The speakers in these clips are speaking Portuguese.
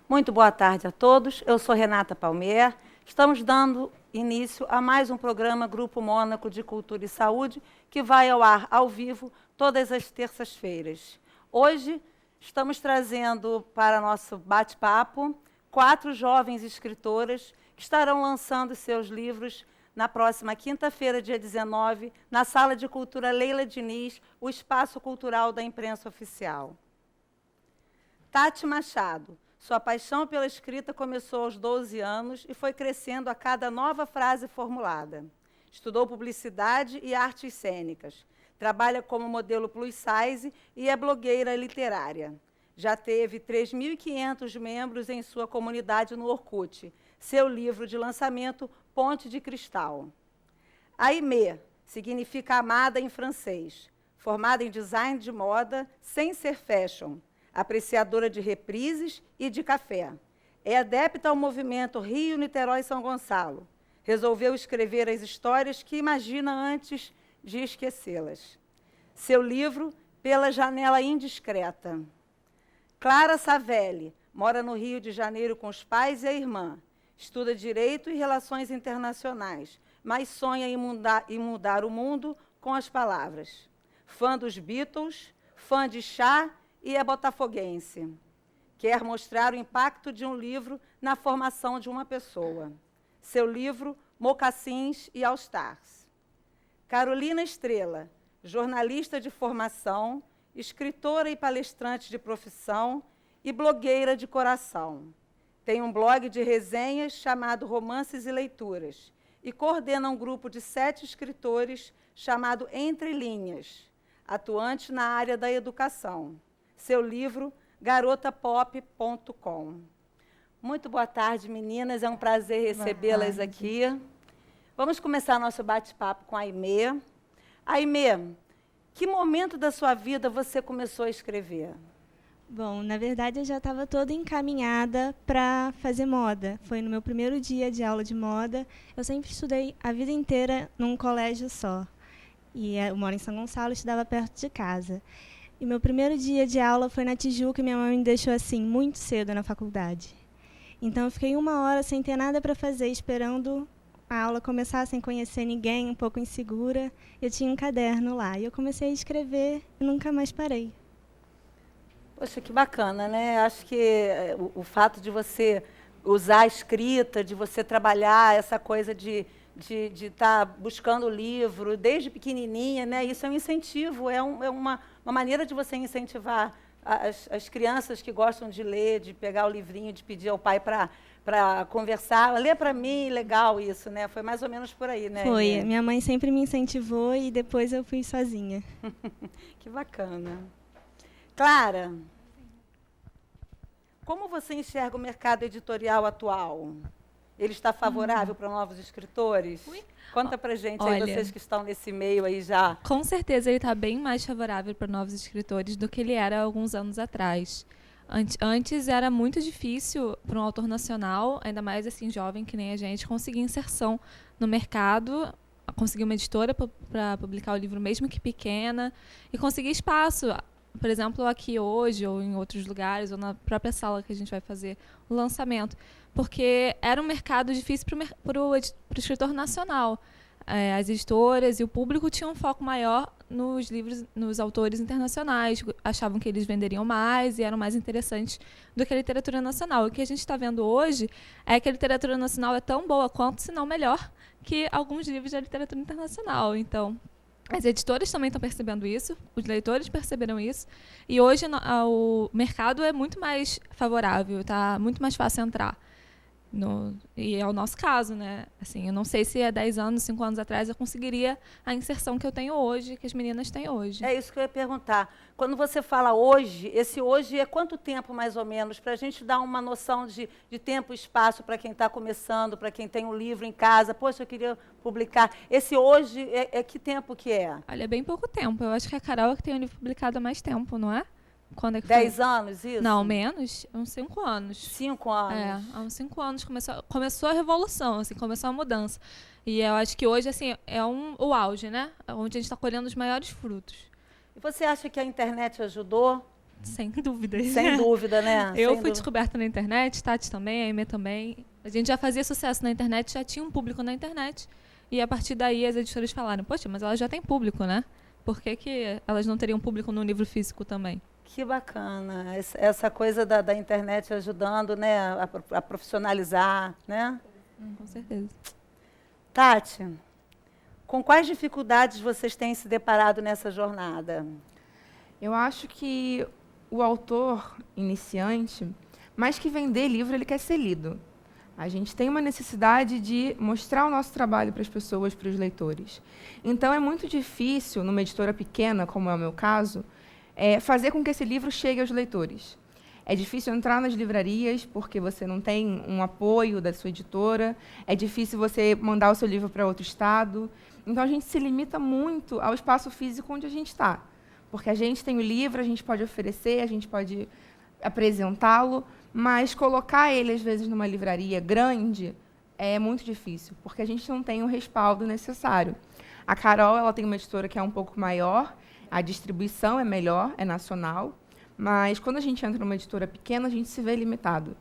Muito boa tarde a todos. Eu sou Renata Palmier. Estamos dando início a mais um programa Grupo Mônaco de Cultura e Saúde, que vai ao ar ao vivo todas as terças-feiras. Hoje estamos trazendo para nosso bate-papo 4 jovens escritoras que estarão lançando seus livros na próxima quinta-feira, dia 19, na Sala de Cultura Leila Diniz, o Espaço Cultural da Imprensa Oficial. Tati Machado. Sua paixão pela escrita começou aos 12 anos e foi crescendo a cada nova frase formulada. Estudou publicidade e artes cênicas. Trabalha como modelo plus size e é blogueira literária. Já teve 3.500 membros em sua comunidade no Orkut. Seu livro de lançamento, Ponte de Cristal. Aimee significa amada em francês. Formada em design de moda, sem ser fashion. Apreciadora de reprises e de café. É adepta ao movimento Rio-Niterói-São Gonçalo. Resolveu escrever as histórias que imagina antes de esquecê-las. Seu livro, Pela Janela Indiscreta. Clara Savelli mora no Rio de Janeiro com os pais e a irmã. Estuda Direito e Relações Internacionais, mas sonha em mudar o mundo com as palavras. Fã dos Beatles, fã de chá e é botafoguense. Quer mostrar o impacto de um livro na formação de uma pessoa. Seu livro, Mocassins e All Stars. Carolina Estrela, jornalista de formação, escritora e palestrante de profissão e blogueira de coração. Tem um blog de resenhas chamado Romances e Leituras e coordena um grupo de 7 escritores chamado Entre Linhas, atuante na área da educação. Seu livro, garotapop.com. Muito boa tarde, meninas. É um prazer recebê-las aqui. Vamos começar nosso bate-papo com a Aimee. Aimee, que momento da sua vida você começou a escrever? Bom, na verdade, eu já estava toda encaminhada para fazer moda. Foi no meu primeiro dia de aula de moda. Eu sempre estudei a vida inteira num colégio só. E eu moro em São Gonçalo, estudava perto de casa. E meu primeiro dia de aula foi na Tijuca e minha mãe me deixou assim, muito cedo na faculdade. Então eu fiquei 1 hora sem ter nada para fazer, esperando a aula começar, sem conhecer ninguém, um pouco insegura. Eu tinha um caderno lá e eu comecei a escrever e nunca mais parei. Poxa, que bacana, né? Acho que o fato de você usar a escrita, de você trabalhar essa coisa de estar buscando o livro desde pequenininha, né? Isso é um incentivo, é uma maneira de você incentivar as crianças que gostam de ler, de pegar o livrinho, de pedir ao pai para conversar. Lê para mim, legal isso, né? Foi mais ou menos por aí, né? Foi. Minha mãe sempre me incentivou e depois eu fui sozinha. Que bacana. Clara, como você enxerga o mercado editorial atual? Ele está favorável para novos escritores? Conta pra gente aí, vocês que estão nesse meio aí já. Com certeza ele está bem mais favorável para novos escritores do que ele era há alguns anos atrás. Antes era muito difícil para um autor nacional, ainda mais assim jovem que nem a gente, conseguir inserção no mercado, conseguir uma editora para publicar o livro mesmo que pequena e conseguir espaço. Por exemplo, aqui hoje, ou em outros lugares, ou na própria sala que a gente vai fazer o lançamento. Porque era um mercado difícil para o escritor nacional. As editoras e o público tinham um foco maior nos livros, nos autores internacionais, achavam que eles venderiam mais e eram mais interessantes do que a literatura nacional. O que a gente está vendo hoje é que a literatura nacional é tão boa quanto, se não melhor, que alguns livros da literatura internacional. Então, as editoras também estão percebendo isso, os leitores perceberam isso, e hoje o mercado é muito mais favorável, está muito mais fácil entrar. E é o nosso caso, né? Assim, eu não sei se há 10 anos, 5 anos atrás, eu conseguiria a inserção que eu tenho hoje, que as meninas têm hoje. É isso que eu ia perguntar. Quando você fala hoje, esse hoje é quanto tempo, mais ou menos, para a gente dar uma noção de tempo e espaço para quem está começando, para quem tem um livro em casa. Poxa, eu queria publicar. Esse hoje que tempo que é? Olha, é bem pouco tempo. Eu acho que a Carol é que tem o livro publicado há mais tempo, não é? Quando é que 10 foi? anos, isso? Não, menos. Uns 5 anos. 5 anos. Há uns 5 anos começou a revolução, assim, começou a mudança. E eu acho que hoje, assim, é o auge, né? Onde a gente está colhendo os maiores frutos. E você acha que a internet ajudou Sem dúvida. Sem dúvida, né? Eu Sem fui dúvida. descoberta na internet, Tati também, a Aimee também. A gente já fazia sucesso na internet, já tinha um público na internet. E a partir daí as editoras falaram, poxa, mas elas já têm público, né? Por que elas não teriam público no livro físico também? Que bacana. Essa coisa da internet ajudando, né, a profissionalizar, né? Com certeza. Tati, com quais dificuldades vocês têm se deparado nessa jornada? Eu acho que o autor iniciante, mais que vender livro, ele quer ser lido. A gente tem uma necessidade de mostrar o nosso trabalho para as pessoas, para os leitores. Então, é muito difícil, numa editora pequena, como é o meu caso, fazer com que esse livro chegue aos leitores. É difícil entrar nas livrarias, porque você não tem um apoio da sua editora. É difícil você mandar o seu livro para outro estado. Então, a gente se limita muito ao espaço físico onde a gente está. Porque a gente tem o livro, a gente pode oferecer, a gente pode apresentá-lo, mas colocar ele, às vezes, numa livraria grande é muito difícil, porque a gente não tem o respaldo necessário. A Carol, ela tem uma editora que é um pouco maior, a distribuição é melhor, é nacional, mas quando a gente entra numa editora pequena, a gente se vê limitado.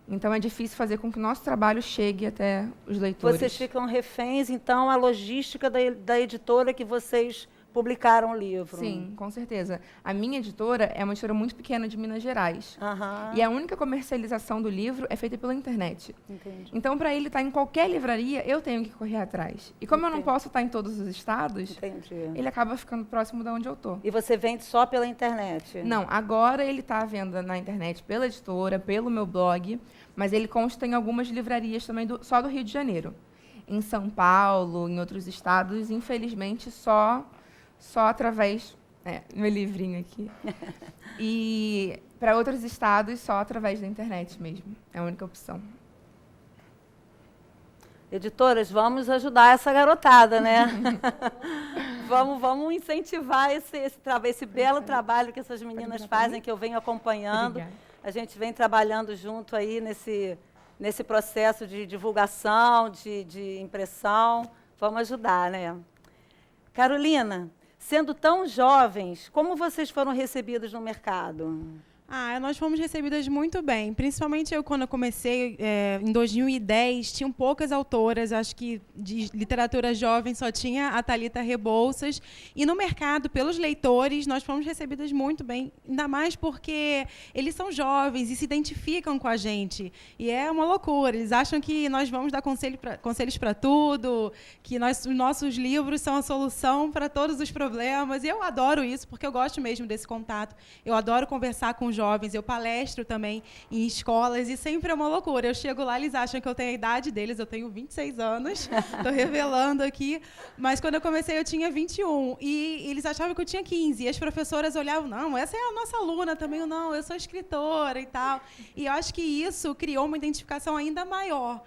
Então, é difícil fazer com que o nosso trabalho chegue até os leitores. Vocês ficam reféns, então, à logística da editora que vocês publicaram o livro. Sim, com certeza. A minha editora é uma editora muito pequena de Minas Gerais. Aham. E a única comercialização do livro é feita pela internet. Entendi. Então, para ele estar em qualquer livraria, eu tenho que correr atrás. E como eu não Entendi. posso estar em todos os estados, Entendi. ele acaba ficando próximo de onde eu estou. E você vende só pela internet? Não, agora ele está à venda na internet pela editora, pelo meu blog, mas ele consta em algumas livrarias também só do Rio de Janeiro. Em São Paulo, em outros estados, infelizmente, só através... meu livrinho aqui. E para outros estados, só através da internet mesmo. É a única opção. Editoras, vamos ajudar essa garotada, né? vamos incentivar esse belo trabalho que essas meninas fazem, que eu venho acompanhando. Obrigada. A gente vem trabalhando junto aí nesse processo de divulgação, de impressão. Vamos ajudar, né? Carolina, sendo tão jovens, como vocês foram recebidos no mercado? Nós fomos recebidas muito bem. Principalmente eu, quando eu comecei, em 2010, tinham poucas autoras. Acho que de literatura jovem só tinha a Thalita Rebouças. E no mercado, pelos leitores, nós fomos recebidas muito bem. Ainda mais porque eles são jovens e se identificam com a gente. E é uma loucura. Eles acham que nós vamos dar conselhos para tudo, que os nossos livros são a solução para todos os problemas. E eu adoro isso, porque eu gosto mesmo desse contato. Eu adoro conversar com jovens, eu palestro também em escolas e sempre é uma loucura. Eu chego lá, eles acham que eu tenho a idade deles, eu tenho 26 anos, estou revelando aqui, mas quando eu comecei eu tinha 21 e eles achavam que eu tinha 15 e as professoras olhavam, não, essa é a nossa aluna também, não, eu sou escritora e tal. E eu acho que isso criou uma identificação ainda maior.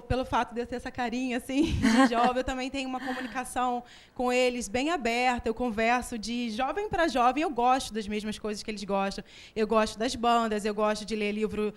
Pelo fato de eu ter essa carinha assim, de jovem, eu também tenho uma comunicação com eles bem aberta, eu converso de jovem para jovem, eu gosto das mesmas coisas que eles gostam, eu gosto das bandas, eu gosto de ler livro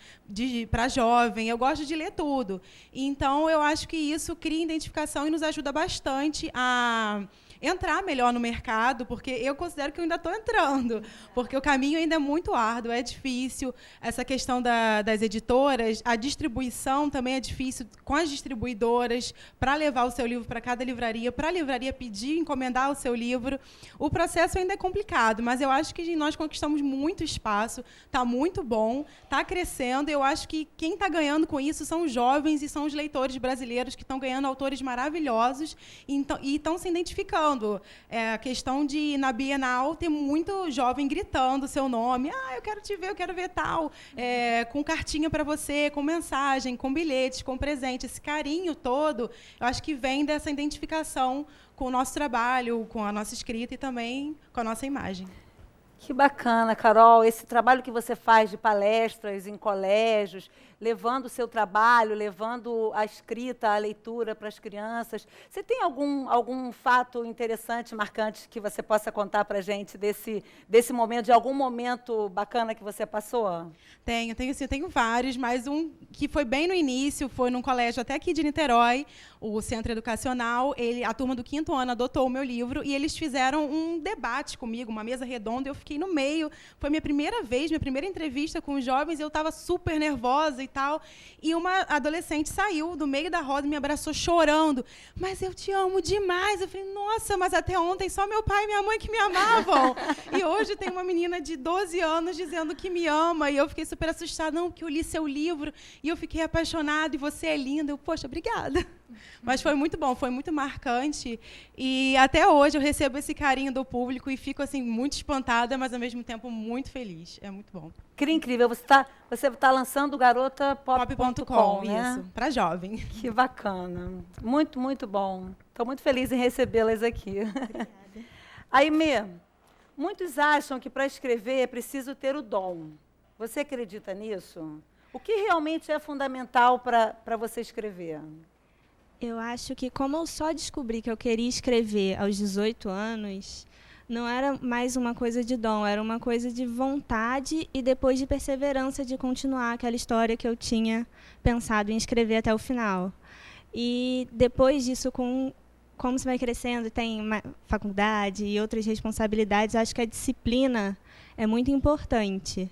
para jovem, eu gosto de ler tudo. Então, eu acho que isso cria identificação e nos ajuda bastante a entrar melhor no mercado, porque eu considero que eu ainda estou entrando, porque o caminho ainda é muito árduo, é difícil. Essa questão das editoras, a distribuição também é difícil com as distribuidoras, para levar o seu livro para cada livraria, para a livraria pedir, encomendar o seu livro. O processo ainda é complicado, mas eu acho que nós conquistamos muito espaço, está muito bom, está crescendo. Eu acho que quem está ganhando com isso são os jovens e são os leitores brasileiros que estão ganhando autores maravilhosos e estão se identificando. A questão de, na Bienal, ter muito jovem gritando o seu nome. Eu quero te ver, eu quero ver tal. Com cartinha para você, com mensagem, com bilhetes, com presente. Esse carinho todo, eu acho que vem dessa identificação com o nosso trabalho, com a nossa escrita e também com a nossa imagem. Que bacana, Carol, esse trabalho que você faz de palestras em colégios, levando o seu trabalho, levando a escrita, a leitura para as crianças. Você tem algum fato interessante, marcante, que você possa contar para a gente desse momento, de algum momento bacana que você passou? Tenho vários, mas um que foi bem no início, foi num colégio até aqui de Niterói, o Centro Educacional. A turma do 5º ano adotou o meu livro e eles fizeram um debate comigo, uma mesa redonda, e eu fiquei fiquei no meio. Foi minha primeira vez, minha primeira entrevista com os jovens, eu estava super nervosa e tal. E uma adolescente saiu do meio da roda e me abraçou chorando. Mas eu te amo demais. Eu falei, nossa, mas até ontem só meu pai e minha mãe que me amavam. E hoje tem uma menina de 12 anos dizendo que me ama. E eu fiquei super assustada, não, porque eu li seu livro e eu fiquei apaixonada e você é linda. Eu, poxa, obrigada. Mas foi muito bom, foi muito marcante. E até hoje eu recebo esse carinho do público e fico assim muito espantada, mas ao mesmo tempo muito feliz. É muito bom. Que incrível. Você tá lançando o garotapop.com, né? Isso, para jovem. Que bacana. Muito, muito bom. Estou muito feliz em recebê-las aqui. Obrigada. Aimee, muitos acham que para escrever é preciso ter o dom. Você acredita nisso? O que realmente é fundamental para você escrever? Eu acho que como eu só descobri que eu queria escrever aos 18 anos, não era mais uma coisa de dom, era uma coisa de vontade e depois de perseverança de continuar aquela história que eu tinha pensado em escrever até o final. E depois disso, como você vai crescendo, tem faculdade e outras responsabilidades, acho que a disciplina é muito importante.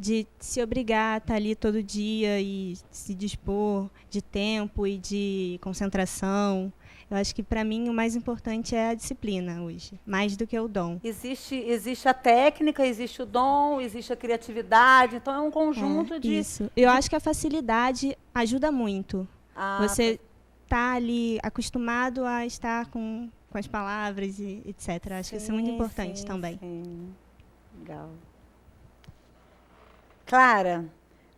De se obrigar a estar ali todo dia e se dispor de tempo e de concentração. Eu acho que, para mim, o mais importante é a disciplina hoje, mais do que o dom. Existe a técnica, existe o dom, existe a criatividade, então é um conjunto de... Isso. Eu acho que a facilidade ajuda muito. Você está ali acostumado a estar com as palavras, e etc. Acho que isso é muito importante também. Sim. Legal. Clara,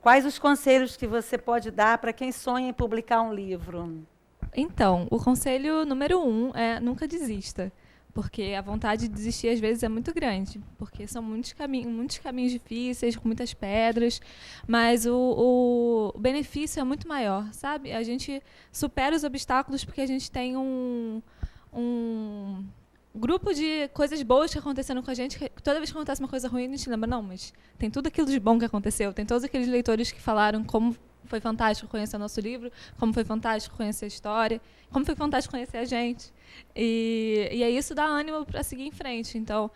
quais os conselhos que você pode dar para quem sonha em publicar um livro? Então, o conselho número 1 é nunca desista, porque a vontade de desistir às vezes é muito grande, porque são muitos caminhos difíceis, com muitas pedras, mas o benefício é muito maior, sabe? A gente supera os obstáculos porque a gente tem um grupo de coisas boas que aconteceram com a gente, que toda vez que acontece uma coisa ruim, a gente lembra, não, mas tem tudo aquilo de bom que aconteceu, tem todos aqueles leitores que falaram como foi fantástico conhecer o nosso livro, como foi fantástico conhecer a história, como foi fantástico conhecer a gente. E aí isso dá ânimo para seguir em frente. Então,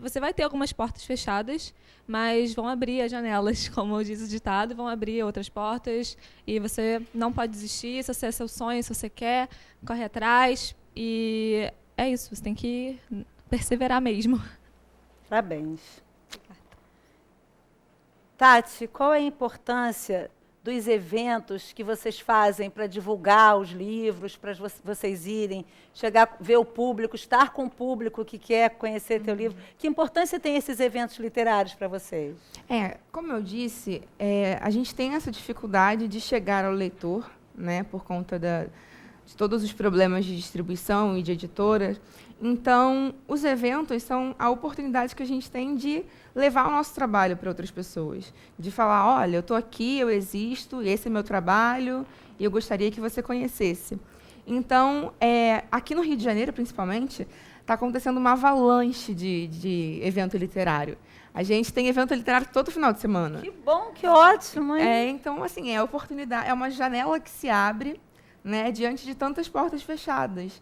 você vai ter algumas portas fechadas, mas vão abrir as janelas, como diz o ditado, vão abrir outras portas, e você não pode desistir, se esse é seu sonho, se você quer, corre atrás. E é isso, você tem que perseverar mesmo. Parabéns. Tati, qual é a importância dos eventos que vocês fazem para divulgar os livros, para vocês irem, chegar, ver o público, estar com o público que quer conhecer teu livro? Que importância tem esses eventos literários para vocês? Como eu disse, a gente tem essa dificuldade de chegar ao leitor, né, por conta de todos os problemas de distribuição e de editoras. Então, os eventos são a oportunidade que a gente tem de levar o nosso trabalho para outras pessoas. De falar, olha, eu estou aqui, eu existo, esse é meu trabalho, e eu gostaria que você conhecesse. Então, aqui no Rio de Janeiro, principalmente, está acontecendo uma avalanche de evento literário. A gente tem evento literário todo final de semana. Que bom, que ótimo, hein? Então, assim, é oportunidade, é uma janela que se abre, né, diante de tantas portas fechadas.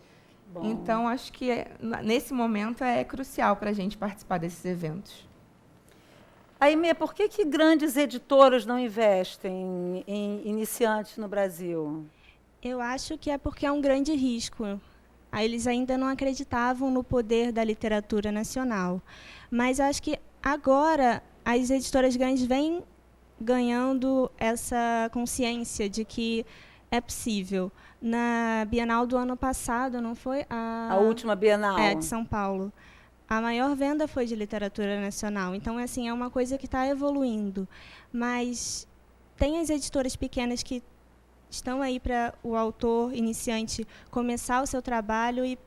Bom. Então, acho que nesse momento é crucial para a gente participar desses eventos. Aimee, por que grandes editoras não investem em iniciantes no Brasil? Eu acho que é porque é um grande risco. Eles ainda não acreditavam no poder da literatura nacional. Mas eu acho que agora as editoras grandes vêm ganhando essa consciência de que é possível. Na Bienal do ano passado, não foi? A última Bienal. De São Paulo. A maior venda foi de literatura nacional. Então, assim, é uma coisa que está evoluindo. Mas tem as editoras pequenas que estão aí para o autor iniciante começar o seu trabalho e,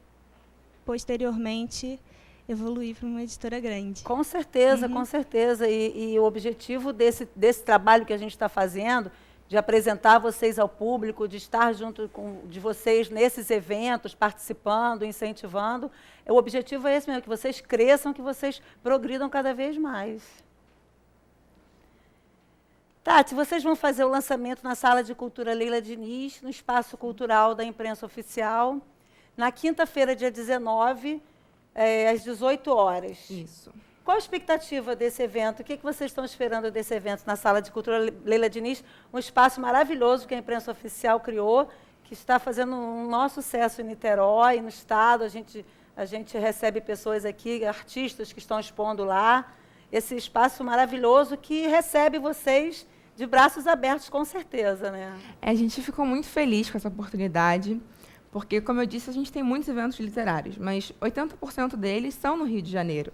posteriormente, evoluir para uma editora grande. Com certeza, com certeza. E o objetivo desse trabalho que a gente está fazendo, de apresentar vocês ao público, de estar junto de vocês nesses eventos, participando, incentivando, o objetivo é esse mesmo, que vocês cresçam, que vocês progridam cada vez mais. Tati, vocês vão fazer o lançamento na Sala de Cultura Leila Diniz, no Espaço Cultural da Imprensa Oficial, na quinta-feira, dia 19, às 18 horas. Isso. Qual a expectativa desse evento? O que vocês estão esperando desse evento na Sala de Cultura Leila Diniz? Um espaço maravilhoso que a imprensa oficial criou, que está fazendo um maior sucesso em Niterói, no Estado. A gente recebe pessoas aqui, artistas que estão expondo lá. Esse espaço maravilhoso que recebe vocês de braços abertos, com certeza, né? A gente ficou muito feliz com essa oportunidade, porque, como eu disse, a gente tem muitos eventos literários, mas 80% deles são no Rio de Janeiro.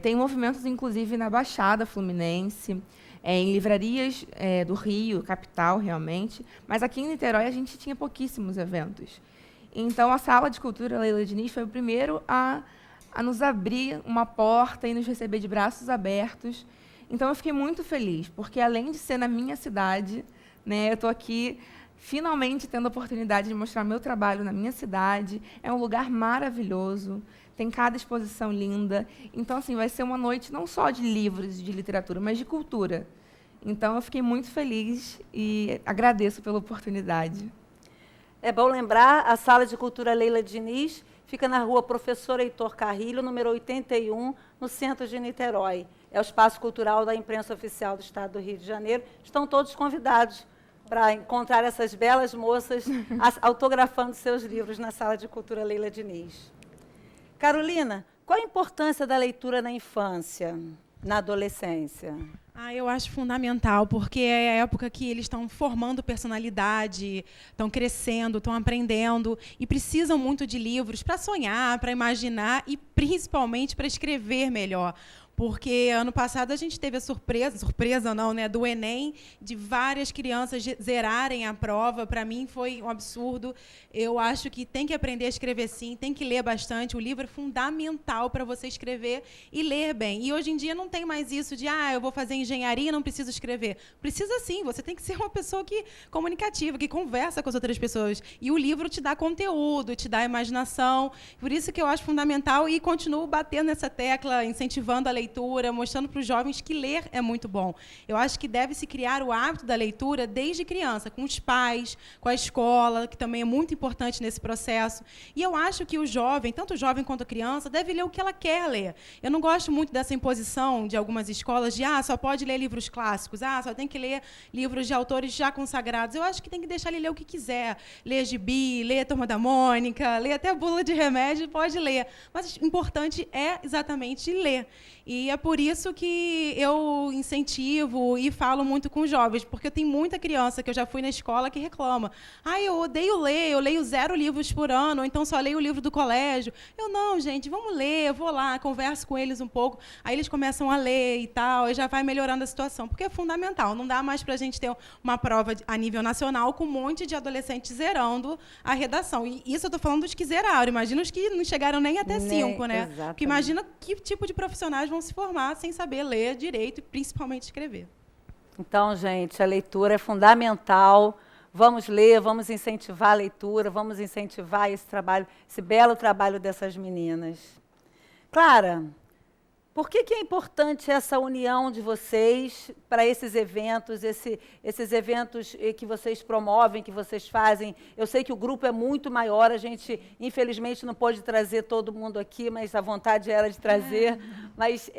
Tem movimentos, inclusive, na Baixada Fluminense, em livrarias do Rio, capital, realmente, mas aqui em Niterói a gente tinha pouquíssimos eventos. Então, a Sala de Cultura Leila Diniz foi o primeiro a nos abrir uma porta e nos receber de braços abertos. Então, eu fiquei muito feliz, porque, além de ser na minha cidade, né, eu estou aqui finalmente tendo a oportunidade de mostrar meu trabalho na minha cidade. É um lugar maravilhoso, tem cada exposição linda. Então, assim, vai ser uma noite não só de livros e de literatura, mas de cultura. Então, eu fiquei muito feliz e agradeço pela oportunidade. É bom lembrar, a Sala de Cultura Leila Diniz fica na rua Professor Heitor Carrilho, número 81, no centro de Niterói. É o espaço cultural da imprensa oficial do Estado do Rio de Janeiro. Estão todos convidados para encontrar essas belas moças autografando seus livros na Sala de Cultura Leila Diniz. Carolina, qual a importância da leitura na infância, na adolescência? Eu acho fundamental, porque é a época que eles estão formando personalidade, estão crescendo, estão aprendendo e precisam muito de livros para sonhar, para imaginar e, principalmente, para escrever melhor. Porque ano passado a gente teve a surpresa não, né, do Enem, de várias crianças zerarem a prova. Para mim foi um absurdo. Eu acho que tem que aprender a escrever sim, tem que ler bastante. O livro é fundamental para você escrever e ler bem. E hoje em dia não tem mais isso de eu vou fazer engenharia e não preciso escrever. Precisa sim, você tem que ser uma pessoa comunicativa, que conversa com as outras pessoas. E o livro te dá conteúdo, te dá imaginação. Por isso que eu acho fundamental e continuo batendo nessa tecla, incentivando a leitura, mostrando para os jovens que ler é muito bom. Eu acho que deve-se criar o hábito da leitura desde criança, com os pais, com a escola, que também é muito importante nesse processo. E eu acho que o jovem, tanto o jovem quanto a criança, deve ler o que ela quer ler. Eu não gosto muito dessa imposição de algumas escolas de só pode ler livros clássicos, só tem que ler livros de autores já consagrados. Eu acho que tem que deixar ele ler o que quiser. Ler Gibi, ler Turma da Mônica, ler até bula de remédio, pode ler. Mas o importante é exatamente ler. E é por isso que eu incentivo e falo muito com os jovens, porque eu tenho muita criança que eu já fui na escola que reclama. Eu odeio ler, eu leio 0 livros por ano, ou então só leio o livro do colégio. Eu, não, gente, vamos ler, eu vou lá, converso com eles um pouco, aí eles começam a ler e tal, e já vai melhorando a situação, porque é fundamental. Não dá mais para a gente ter uma prova a nível nacional com um monte de adolescentes zerando a redação. E isso eu estou falando dos que zeraram, imagina os que não chegaram nem até 5, né? Exatamente. Porque imagina que tipo de profissionais vão se formar sem saber ler direito e principalmente escrever. Então, gente, a leitura é fundamental. Vamos ler, vamos incentivar a leitura, vamos incentivar esse trabalho, esse belo trabalho dessas meninas. Clara, por que é importante essa união de vocês para esses eventos, esses eventos que vocês promovem, que vocês fazem? Eu sei que o grupo é muito maior, a gente, infelizmente, não pôde trazer todo mundo aqui, mas a vontade era de trazer. Mas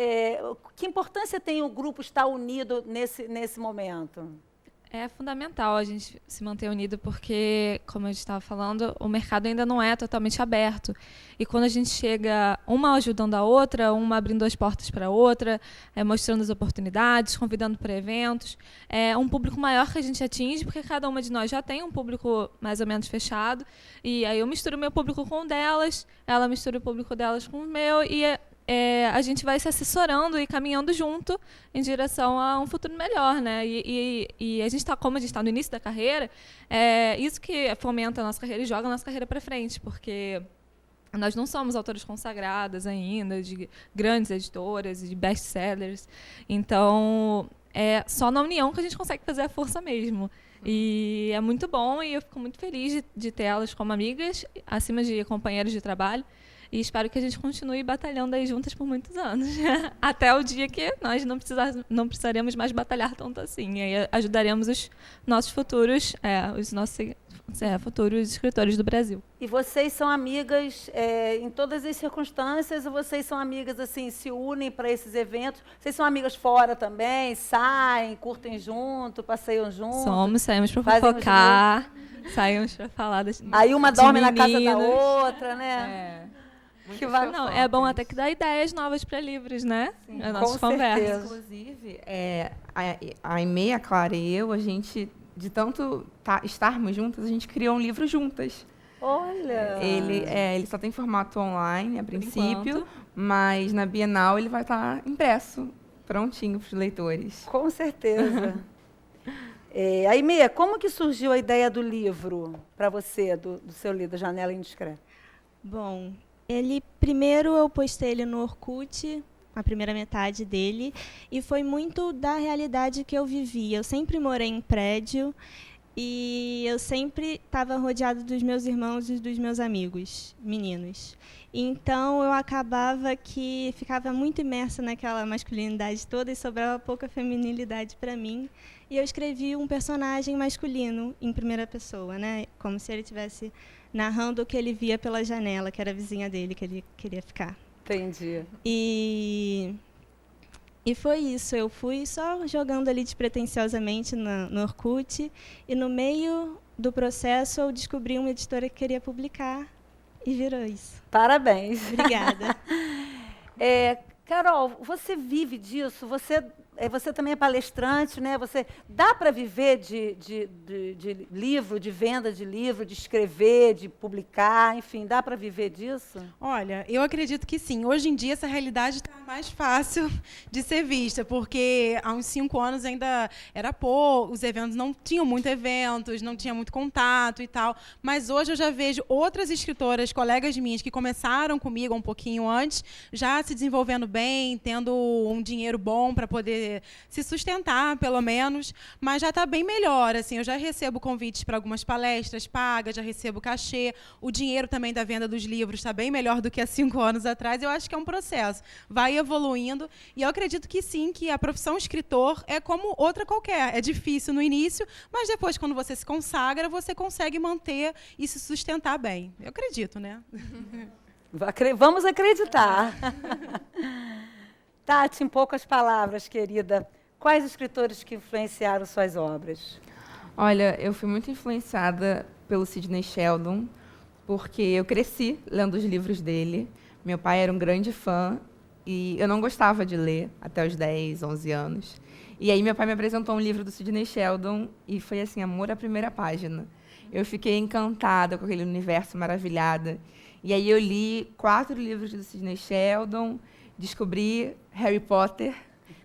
que importância tem o grupo estar unido nesse momento? É fundamental a gente se manter unido porque, como a gente estava falando, o mercado ainda não é totalmente aberto. E quando a gente chega, uma ajudando a outra, uma abrindo as portas para a outra, mostrando as oportunidades, convidando para eventos, é um público maior que a gente atinge, porque cada uma de nós já tem um público mais ou menos fechado. E aí eu misturo o meu público com o delas, ela mistura o público delas com o meu, e a gente vai se assessorando e caminhando junto em direção a um futuro melhor, né? E a gente está, como a gente está no início da carreira, isso que fomenta a nossa carreira e joga a nossa carreira para frente, porque nós não somos autores consagradas ainda, de grandes editoras, de best-sellers. Então, é só na união que a gente consegue fazer a força mesmo. E é muito bom e eu fico muito feliz de ter elas como amigas, acima de companheiros de trabalho. E espero que a gente continue batalhando aí juntas por muitos anos. Até o dia que nós não precisaremos mais batalhar tanto assim. E aí ajudaremos os nossos futuros, os nossos futuros escritores do Brasil. E vocês são amigas em todas as circunstâncias, ou vocês são amigas, assim, se unem para esses eventos? Vocês são amigas fora também? Saem, curtem junto, passeiam junto? Saímos para fazem os fofocar, saímos para falar das Aí uma de dorme na casa da meninas. outra, né? Que vai... Não, é bom até que dá ideias novas para livros, né? Sim, As nossas com conversas. certeza. Inclusive, a Aimee, a Clara e eu, a gente, de tanto estarmos juntas, a gente criou um livro juntas. Olha! Ele só tem formato online, a princípio, enquanto. mas na Bienal ele vai estar impresso, prontinho para os leitores. Com certeza. Aimee, como que surgiu a ideia do livro para você, do seu livro, Janela Indiscreta? Bom, primeiro eu postei ele no Orkut, a primeira metade dele, e foi muito da realidade que eu vivia. Eu sempre morei em prédio e eu sempre estava rodeada dos meus irmãos e dos meus amigos, meninos. Então eu acabava que ficava muito imersa naquela masculinidade toda e sobrava pouca feminilidade para mim. E eu escrevi um personagem masculino em primeira pessoa, né? Como se ele estivesse narrando o que ele via pela janela, que era a vizinha dele que ele queria ficar. Entendi. E foi isso. Eu fui só jogando ali despretensiosamente no Orkut, e no meio do processo eu descobri uma editora que queria publicar e virou isso. Parabéns. Obrigada. Carol, você vive disso? Você também é palestrante, né? Dá para viver de livro, de venda de livro, de escrever, de publicar, enfim, dá para viver disso? Olha, eu acredito que sim. Hoje em dia essa realidade está mais fácil de ser vista, porque há uns 5 anos ainda era pouco, os eventos não tinham muito eventos, não tinha muito contato e tal. Mas hoje eu já vejo outras escritoras, colegas minhas, que começaram comigo um pouquinho antes, já se desenvolvendo bem, tendo um dinheiro bom para poder se sustentar, pelo menos, mas já está bem melhor. Assim, eu já recebo convites para algumas palestras pagas, já recebo cachê, o dinheiro também da venda dos livros está bem melhor do que há 5 anos atrás. Eu acho que é um processo, vai evoluindo, e eu acredito que sim, que a profissão escritor é como outra qualquer. É difícil no início, mas depois, quando você se consagra, você consegue manter e se sustentar bem. Eu acredito, né? Vamos acreditar. Tati, em poucas palavras, querida, quais escritores que influenciaram suas obras? Olha, eu fui muito influenciada pelo Sidney Sheldon, porque eu cresci lendo os livros dele. Meu pai era um grande fã e eu não gostava de ler até os 10, 11 anos. E aí meu pai me apresentou um livro do Sidney Sheldon e foi assim, amor à primeira página. Eu fiquei encantada com aquele universo maravilhada. E aí eu li 4 livros do Sidney Sheldon, descobri Harry Potter,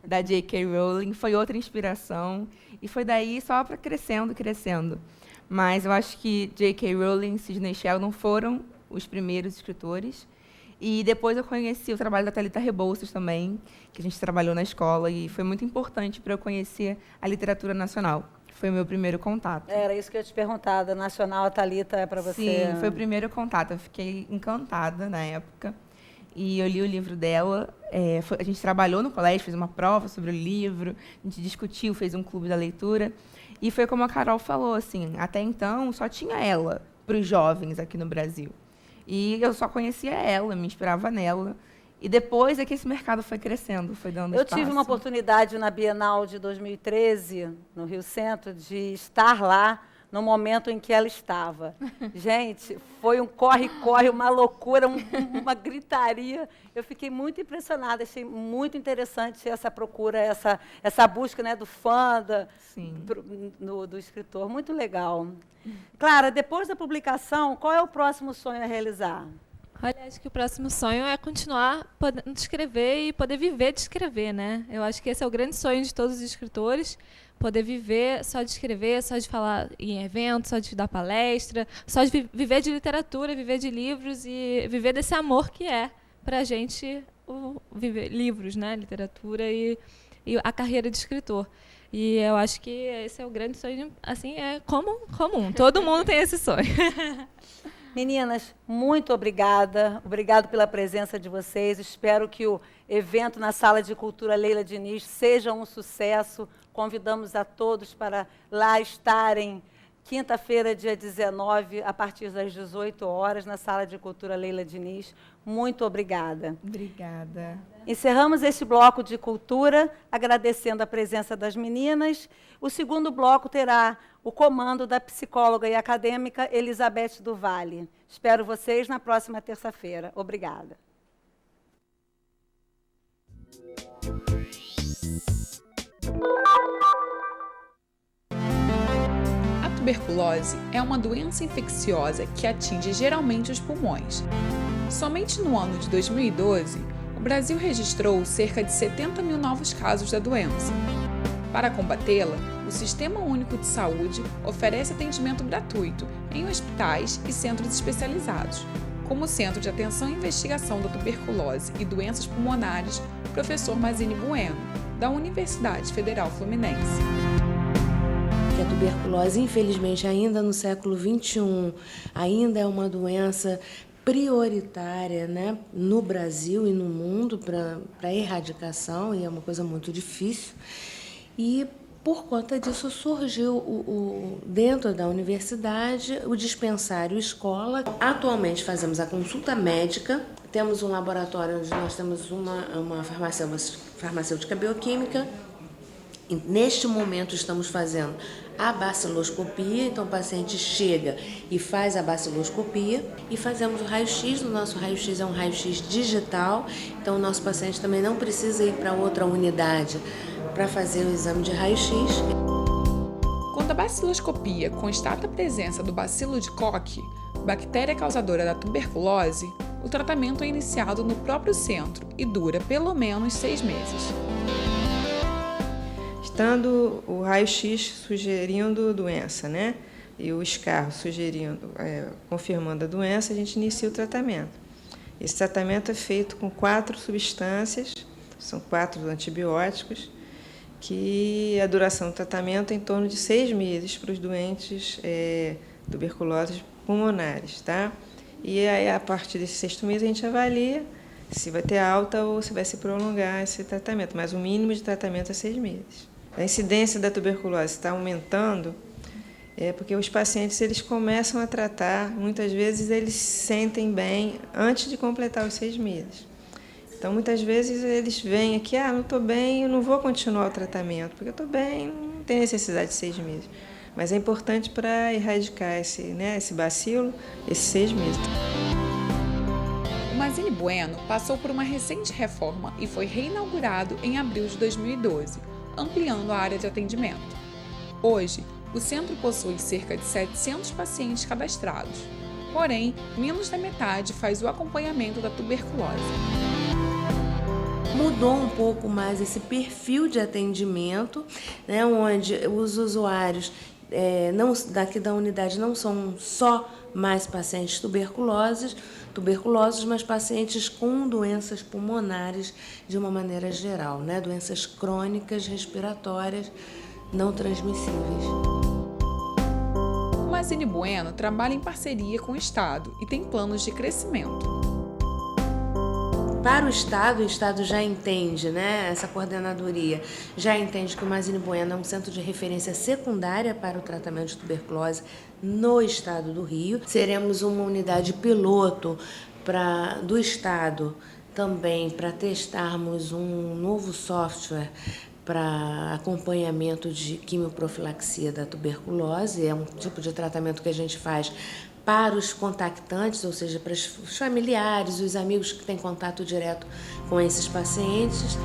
da J.K. Rowling, foi outra inspiração, e foi daí só para crescendo. Mas eu acho que J.K. Rowling e Sidney Sheldon foram os primeiros escritores, e depois eu conheci o trabalho da Thalita Rebouças também, que a gente trabalhou na escola, e foi muito importante para eu conhecer a literatura nacional. Foi o meu primeiro contato. Era isso que eu ia te perguntar, da Nacional, a Thalita é para você? Sim, foi o primeiro contato, eu fiquei encantada na época. E eu li o livro dela, a gente trabalhou no colégio, fez uma prova sobre o livro, a gente discutiu, fez um clube da leitura. E foi como a Carol falou, assim, até então só tinha ela para os jovens aqui no Brasil. E eu só conhecia ela, me inspirava nela. E depois é que esse mercado foi crescendo, foi dando espaço. Eu tive uma oportunidade na Bienal de 2013, no Rio Centro, de estar lá no momento em que ela estava. Gente, foi um corre-corre, uma loucura, uma gritaria. Eu fiquei muito impressionada, achei muito interessante essa procura, essa busca, né, do fã, do escritor. Muito legal. Clara, depois da publicação, qual é o próximo sonho a realizar? Olha, acho que o próximo sonho é continuar podendo escrever e poder viver de escrever, né? Eu acho que esse é o grande sonho de todos os escritores, poder viver só de escrever, só de falar em eventos, só de dar palestra, só de viver de literatura, viver de livros e viver desse amor que é para a gente viver livros, né? Literatura e a carreira de escritor. E eu acho que esse é o grande sonho, assim, é comum. Todo mundo tem esse sonho. Meninas, muito obrigada. Obrigado pela presença de vocês. Espero que o evento na Sala de Cultura Leila Diniz seja um sucesso. Convidamos a todos para lá estarem quinta-feira, dia 19, a partir das 18 horas, na Sala de Cultura Leila Diniz. Muito obrigada. Obrigada. Encerramos este bloco de cultura, agradecendo a presença das meninas. O segundo bloco terá o comando da psicóloga e acadêmica Elizabeth do Vale. Espero vocês na próxima terça-feira. Obrigada. A tuberculose é uma doença infecciosa que atinge geralmente os pulmões. Somente no ano de 2012, o Brasil registrou cerca de 70 mil novos casos da doença. Para combatê-la, o Sistema Único de Saúde oferece atendimento gratuito em hospitais e centros especializados, como o Centro de Atenção e Investigação da Tuberculose e Doenças Pulmonares, Professor Mazini Bueno, da Universidade Federal Fluminense. A tuberculose, infelizmente, ainda no século XXI, ainda é uma doença prioritária, né, no Brasil e no mundo para erradicação, e é uma coisa muito difícil. E, por conta disso, surgiu dentro da universidade o dispensário escola. Atualmente fazemos a consulta médica, temos um laboratório onde nós temos uma farmacêutica bioquímica. E, neste momento, estamos fazendo a baciloscopia, então o paciente chega e faz a baciloscopia e fazemos o raio-x. O nosso raio-x é um raio-x digital, então o nosso paciente também não precisa ir para outra unidade para fazer o exame de raio-x. Quando a baciloscopia constata a presença do bacilo de Koch, bactéria causadora da tuberculose, o tratamento é iniciado no próprio centro e dura pelo menos 6 meses. Estando o raio-x sugerindo doença, né? E o escarro confirmando a doença, a gente inicia o tratamento. Esse tratamento é feito com 4 substâncias, são 4 antibióticos, que a duração do tratamento é em torno de 6 meses para os doentes tuberculosos pulmonares, tá? E aí, a partir desse 6º mês, a gente avalia se vai ter alta ou se vai se prolongar esse tratamento, mas o mínimo de tratamento é 6 meses. A incidência da tuberculose está aumentando porque os pacientes eles começam a tratar, muitas vezes eles se sentem bem antes de completar os 6 meses. Então, muitas vezes eles vêm aqui, não estou bem, eu não vou continuar o tratamento, porque eu estou bem, não tem necessidade de 6 meses. Mas é importante para erradicar esse bacilo, esses 6 meses. O Mazini Bueno passou por uma recente reforma e foi reinaugurado em abril de 2012, ampliando a área de atendimento. Hoje, o centro possui cerca de 700 pacientes cadastrados, porém, menos da metade faz o acompanhamento da tuberculose. Mudou um pouco mais esse perfil de atendimento, né, onde os usuários daqui da unidade não são só mais pacientes tuberculosos, mas pacientes com doenças pulmonares de uma maneira geral, né? Doenças crônicas, respiratórias, não transmissíveis. O Mazini Bueno trabalha em parceria com o Estado e tem planos de crescimento. Para o Estado já entende, né, essa coordenadoria, já entende que o Mazini Bueno é um centro de referência secundária para o tratamento de tuberculose no Estado do Rio. Seremos uma unidade piloto do Estado também para testarmos um novo software para acompanhamento de quimioprofilaxia da tuberculose. É um tipo de tratamento que a gente faz para os contactantes, ou seja, para os familiares, os amigos que têm contato direto com esses pacientes.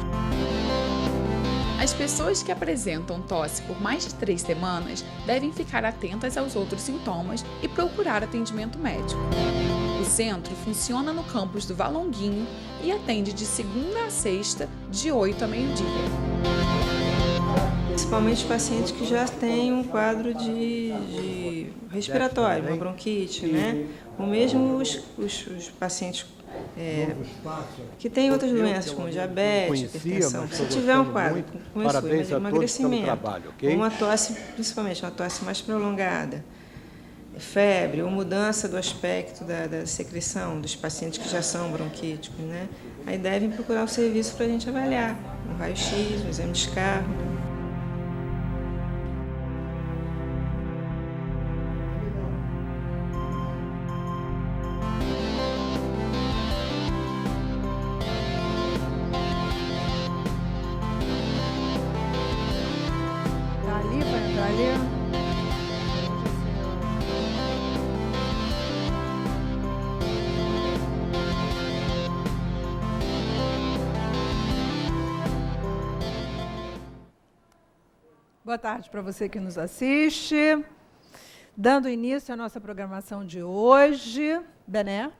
As pessoas que apresentam tosse por mais de 3 semanas devem ficar atentas aos outros sintomas e procurar atendimento médico. O centro funciona no campus do Valonguinho e atende de segunda a sexta, de 8 a meio-dia. Principalmente pacientes que já têm um quadro de respiratório, uma bronquite, né? Ou mesmo os pacientes que têm outras doenças, como diabetes, hipertensão. Se tiver um quadro com isso, emagrecimento, ou uma tosse, principalmente uma tosse mais prolongada, febre ou mudança do aspecto da secreção dos pacientes que já são bronquíticos, né? Aí devem procurar o serviço para a gente avaliar, um raio-x, um exame de escarro. Boa tarde para você que nos assiste. Dando início à nossa programação de hoje, Bené.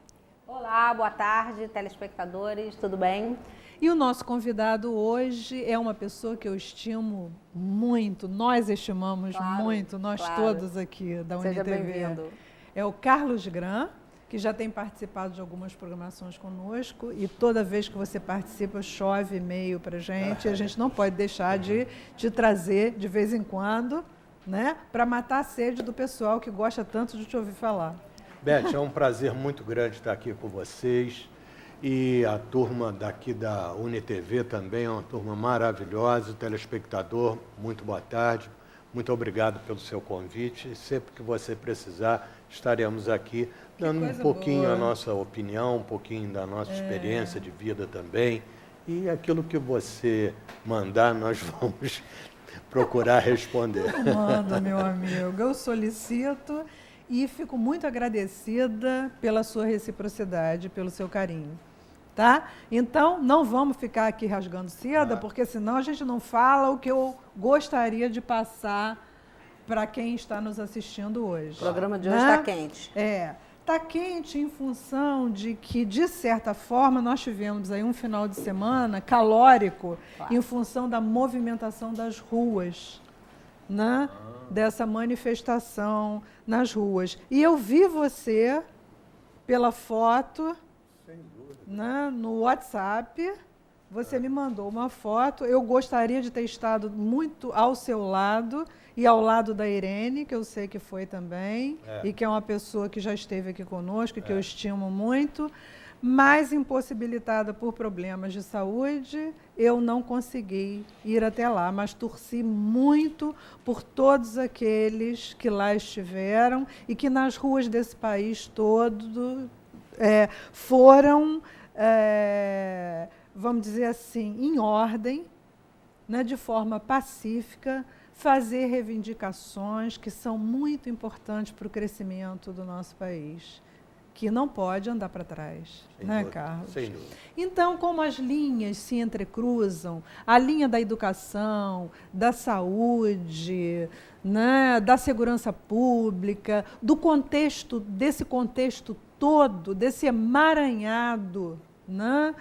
Olá, boa tarde, telespectadores, tudo bem? E o nosso convidado hoje é uma pessoa que eu estimo muito, nós estimamos muito, nós todos aqui da UniTV. Seja bem-vindo. É o Carlos Gran, que já tem participado de algumas programações conosco, e toda vez que você participa, chove e-mail para a gente não pode deixar de te trazer de vez em quando, né, para matar a sede do pessoal que gosta tanto de te ouvir falar. Beth, é um prazer muito grande estar aqui com vocês, e a turma daqui da UniTV também é uma turma maravilhosa. O telespectador, muito boa tarde, muito obrigado pelo seu convite, e sempre que você precisar, estaremos aqui dando um pouquinho a nossa opinião, um pouquinho da nossa experiência de vida também, e aquilo que você mandar, nós vamos procurar responder. Manda, meu amigo, eu solicito e fico muito agradecida pela sua reciprocidade, pelo seu carinho, tá? Então, não vamos ficar aqui rasgando seda, porque senão a gente não fala o que eu gostaria de passar para quem está nos assistindo hoje. O programa de hoje está quente. Está quente em função de que, de certa forma, nós tivemos aí um final de semana calórico, em função da movimentação das ruas, né? Dessa manifestação nas ruas. E eu vi você pela foto, né, no WhatsApp. Você me mandou uma foto. Eu gostaria de ter estado muito ao seu lado e ao lado da Irene, que eu sei que foi também, e que é uma pessoa que já esteve aqui conosco, que eu estimo muito, mas impossibilitada por problemas de saúde, eu não consegui ir até lá, mas torci muito por todos aqueles que lá estiveram e que nas ruas desse país todo foram, vamos dizer assim, em ordem, né, de forma pacífica, fazer reivindicações que são muito importantes para o crescimento do nosso país, que não pode andar para trás, né, Carlos? Sem dúvida. Então, como as linhas se entrecruzam, a linha da educação, da saúde, né, da segurança pública, do contexto, desse contexto todo, desse emaranhado, né,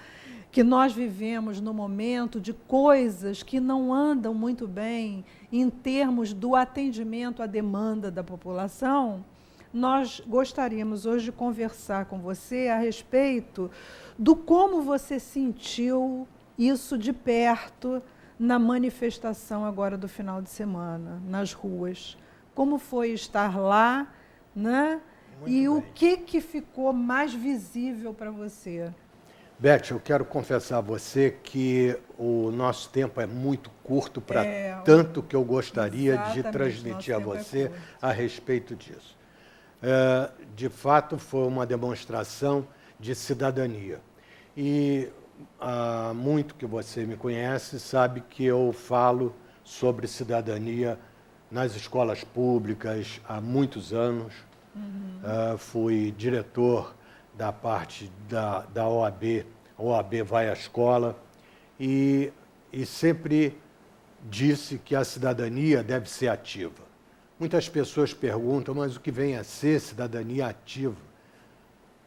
que nós vivemos no momento de coisas que não andam muito bem em termos do atendimento à demanda da população, nós gostaríamos hoje de conversar com você a respeito do como você sentiu isso de perto na manifestação agora do final de semana, nas ruas. Como foi estar lá, né? E o que ficou mais visível para você? Beth, eu quero confessar a você que o nosso tempo é muito curto para tanto que eu gostaria de transmitir a você a respeito disso. De fato, foi uma demonstração de cidadania. E há muito que você me conhece, sabe que eu falo sobre cidadania nas escolas públicas há muitos anos. Fui diretor da parte da OAB, a OAB vai à escola, e sempre disse que a cidadania deve ser ativa. Muitas pessoas perguntam, mas o que vem a ser cidadania ativa?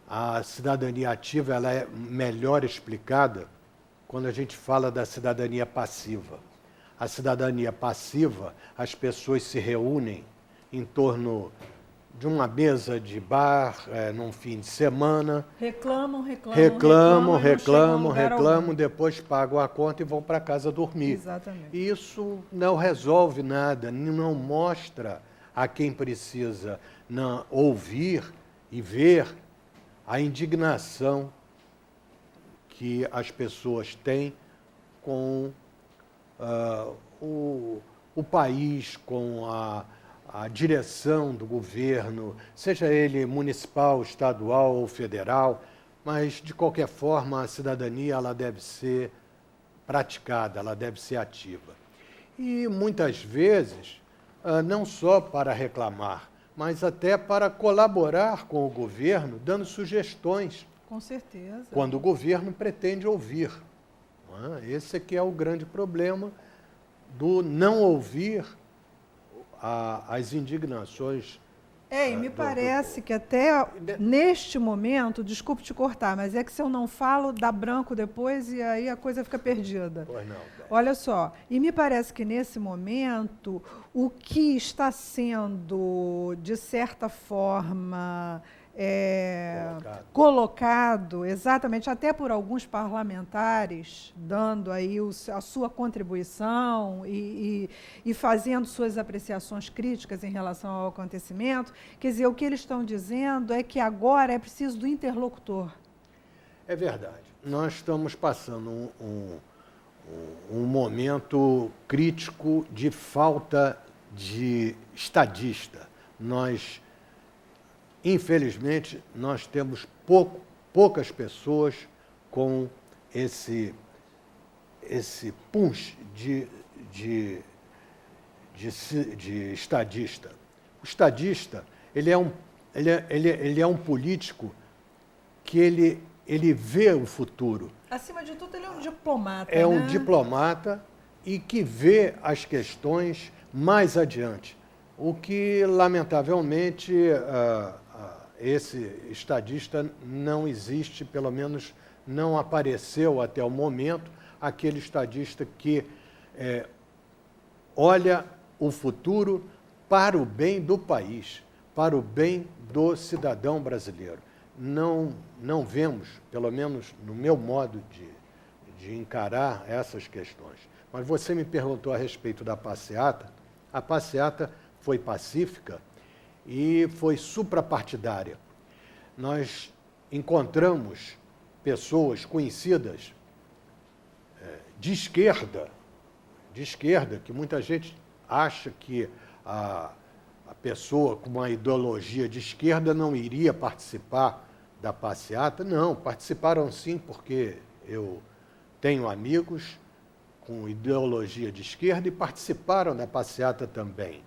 A cidadania ativa ela é melhor explicada quando a gente fala da cidadania passiva. A cidadania passiva, as pessoas se reúnem em torno de uma mesa de bar, num fim de semana. Reclamam, depois pagam a conta e vão para casa dormir. Exatamente. E isso não resolve nada, não mostra a quem precisa ouvir e ver a indignação que as pessoas têm com o país, com a direção do governo, seja ele municipal, estadual ou federal, mas, de qualquer forma, a cidadania ela deve ser praticada, ela deve ser ativa. E, muitas vezes, não só para reclamar, mas até para colaborar com o governo, dando sugestões. Com certeza. Quando o governo pretende ouvir. Esse é que é o grande problema do não ouvir às indignações. E me parece que até neste momento, desculpe te cortar, mas é que se eu não falo, dá branco depois e aí a coisa fica perdida. Pois não. Olha só, e me parece que nesse momento, o que está sendo, de certa forma, colocado, exatamente, até por alguns parlamentares, dando aí a sua contribuição e fazendo suas apreciações críticas em relação ao acontecimento, quer dizer, o que eles estão dizendo é que agora é preciso do interlocutor. É verdade. Nós estamos passando um momento crítico de falta de estadista. Infelizmente, nós temos poucas pessoas com esse punch de estadista. O estadista, ele é um político que ele vê o futuro. Acima de tudo, ele é um diplomata. É um diplomata e que vê as questões mais adiante. O que, lamentavelmente, esse estadista não existe, pelo menos não apareceu até o momento, aquele estadista que olha o futuro para o bem do país, para o bem do cidadão brasileiro. Não vemos, pelo menos no meu modo de encarar essas questões. Mas você me perguntou a respeito da passeata. A passeata foi pacífica e foi suprapartidária. Nós encontramos pessoas conhecidas de esquerda, que muita gente acha que a pessoa com uma ideologia de esquerda não iria participar da passeata. Não, participaram sim, porque eu tenho amigos com ideologia de esquerda e participaram da passeata também.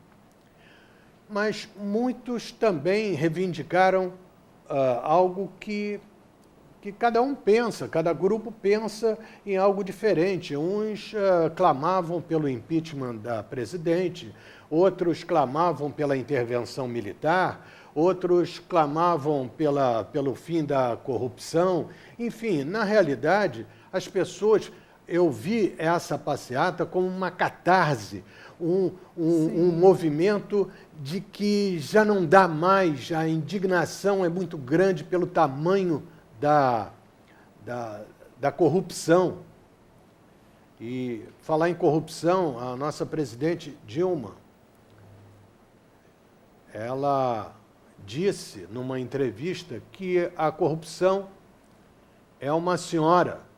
Mas muitos também reivindicaram algo que cada um pensa, cada grupo pensa em algo diferente. Uns clamavam pelo impeachment da presidente, outros clamavam pela intervenção militar, outros clamavam pelo fim da corrupção. Enfim, na realidade, as pessoas... Eu vi essa passeata como uma catarse, um movimento de que já não dá mais, a indignação é muito grande pelo tamanho da corrupção. E falar em corrupção, a nossa presidente Dilma, ela disse numa entrevista que a corrupção é uma senhora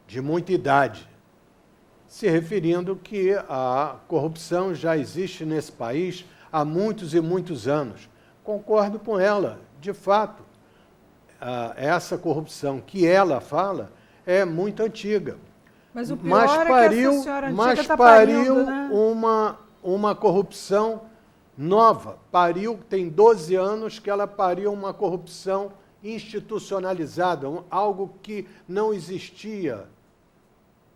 de muita idade, se referindo que a corrupção já existe nesse país há muitos e muitos anos. Concordo com ela, de fato, essa corrupção que ela fala é muito antiga. Mas o pior é que essa senhora antiga está parindo, né? uma corrupção nova. Tem 12 anos que ela pariu uma corrupção institucionalizada, algo que não existia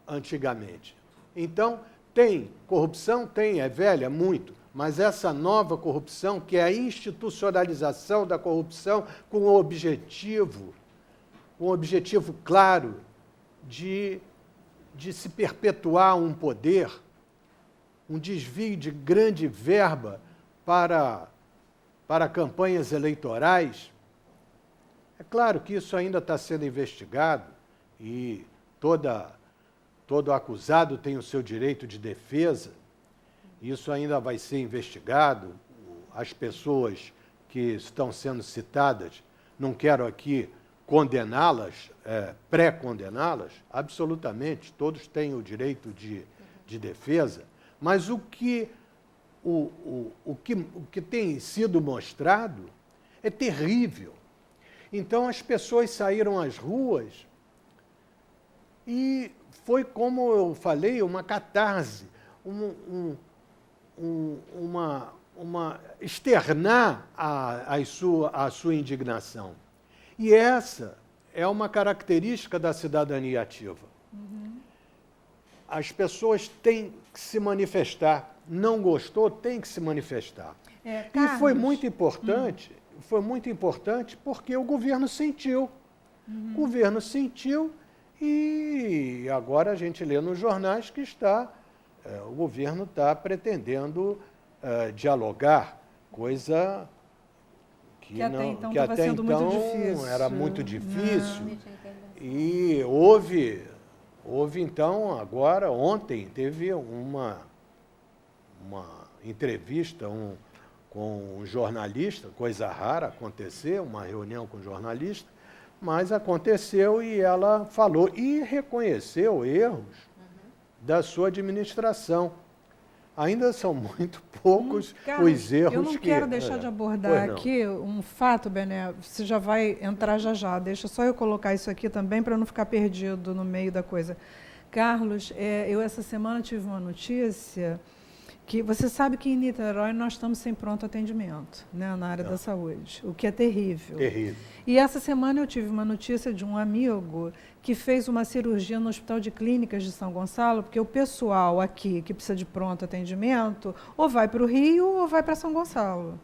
antigamente. Então, tem corrupção? Tem, é velha, muito, mas essa nova corrupção, que é a institucionalização da corrupção com um objetivo claro de se perpetuar um poder, um desvio de grande verba para campanhas eleitorais. É claro que isso ainda está sendo investigado e todo acusado tem o seu direito de defesa. Isso ainda vai ser investigado. As pessoas que estão sendo citadas, não quero aqui condená-las, pré-condená-las, absolutamente, todos têm o direito de defesa, mas o que tem sido mostrado é terrível. Então, as pessoas saíram às ruas e foi, como eu falei, uma catarse, externar a sua indignação. E essa é uma característica da cidadania ativa. as pessoas têm que se manifestar. Não gostou, tem que se manifestar. E foi muito importante porque o governo sentiu. O governo sentiu e agora a gente lê nos jornais que o governo está pretendendo dialogar, coisa que até então era muito difícil. E houve então, agora, ontem, teve uma entrevista com um jornalista, coisa rara acontecer, uma reunião com um jornalista, mas aconteceu e ela falou e reconheceu erros da sua administração. Ainda são muito poucos os erros que... Eu não quero deixar de abordar aqui um fato, Bené, você já vai entrar já. Deixa só eu colocar isso aqui também para não ficar perdido no meio da coisa. Carlos, eu essa semana tive uma notícia que você sabe que em Niterói nós estamos sem pronto atendimento, né, na área da saúde, o que é terrível. Terrível. E essa semana eu tive uma notícia de um amigo que fez uma cirurgia no Hospital de Clínicas de São Gonçalo, porque o pessoal aqui que precisa de pronto atendimento ou vai para o Rio ou vai para São Gonçalo.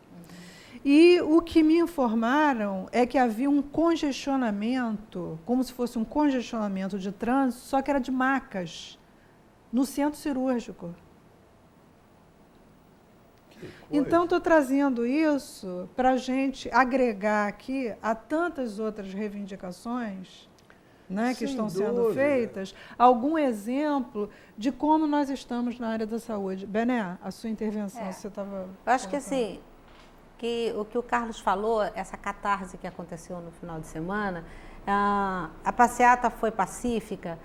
E o que me informaram é que havia um congestionamento, como se fosse um congestionamento de trânsito, só que era de macas, no centro cirúrgico. Então, estou trazendo isso para a gente agregar aqui a tantas outras reivindicações, né, que estão sendo feitas, algum exemplo de como nós estamos na área da saúde. Bené, a sua intervenção, você estava... Eu acho que assim, o que o Carlos falou, essa catarse que aconteceu no final de semana, a passeata foi pacífica.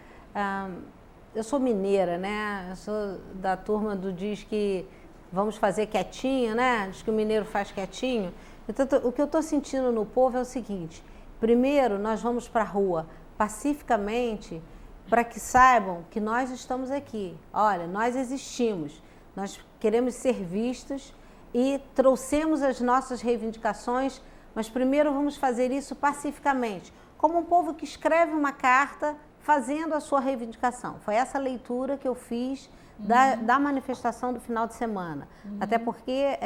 Eu sou mineira, né? Eu sou da turma do diz que vamos fazer quietinho, né? Diz que o mineiro faz quietinho. Então, o que eu estou sentindo no povo é o seguinte: primeiro, nós vamos para a rua pacificamente para que saibam que nós estamos aqui. Olha, nós existimos, nós queremos ser vistos e trouxemos as nossas reivindicações, mas primeiro vamos fazer isso pacificamente, como um povo que escreve uma carta fazendo a sua reivindicação. Foi essa leitura que eu fiz da manifestação do final de semana. Até porque